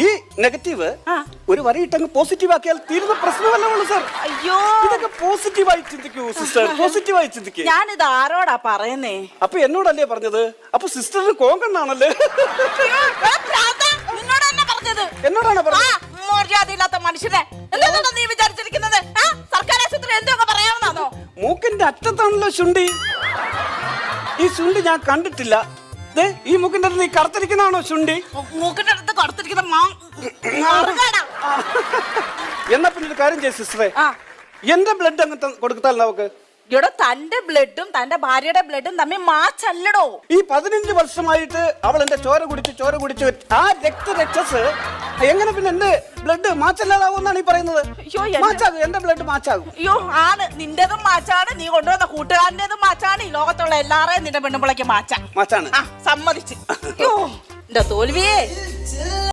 ഈ നെഗറ്റീവ് ഒരു വരിയിട്ടങ്ങ് പോസിറ്റീവ് ആക്കിയാൽ തീരുന്ന പ്രശ്നമല്ലേ ഉള്ളൂ സാർ. അയ്യോ, ഇതൊക്കെ പോസിറ്റീവായി ചിന്തിക്കൂ സിസ്റ്റർ, പോസിറ്റീവായി ചിന്തിക്കൂ. ഞാനിത് ആരോടാ പറയുന്നേ? അപ്പൊ എന്നോടല്ലേ പറഞ്ഞത്? അപ്പൊ സിസ്റ്ററിന് കോങ്കണ്ണാണല്ലേ? എന്നോടാണ് പറഞ്ഞത്. മര്യാദയില്ലാത്ത മനുഷ്യനെ എന്താണ് നീ വിചാരിച്ചിരിക്കുന്നത്? സർക്കാർ ആശുപത്രി എന്തൊക്കെ പറയാവുന്നോ? മൂക്കിന്റെ അറ്റത്താണല്ലോ ശുണ്ടി. ഈ ശുണ്ടി ഞാൻ കണ്ടിട്ടില്ല. ഈ മൂക്കിന്റെ അടുത്ത് നീ കറുത്തിരിക്കുന്നതാണോ ശുണ്ടി? മൂക്കിന്റെ അടുത്ത് കറുത്തിരിക്കുന്ന എന്നാ പിന്നെ ഒരു കാര്യം ചെയ്യ സിസ്റ്ററെ, എന്റെ ബ്ലഡ് അങ്ങ് കൊടുത്താൽ നമുക്ക്. ഇവിടെ തന്റെ ബ്ലഡും തന്റെ ഭാര്യയുടെ ബ്ലഡും തമ്മിൽ മാച്ചല്ലടോ. ഈ 15 വർഷമായിട്ട് അവൾ എന്റെ ചോര കുടിച്ച് ആ രക്തരക്ഷസ് എങ്ങനെ പിന്നെ എന്റെ ബ്ലഡ് മാച്ചല്ലാതാവുമെന്നാണ് ഈ പറയുന്നത്? മാച്ചാകും, എന്റെ ബ്ലഡ് മാച്ചാകും. അയ്യോ ആണ്, നിന്റേതും മാച്ചാണ്, നീ കൊണ്ടുവന്ന കൂട്ടുകാരൻ്റെതും മാച്ചാണ്, ഈ ലോകത്തുള്ള എല്ലാവരെയും നിന്റെ പെണ്ണുമ്പളേക്ക് മാച്ചാണ്. മാച്ചാണ്, സമ്മതിച്ച്. അയ്യോ എന്റെ തോൽവിയേ.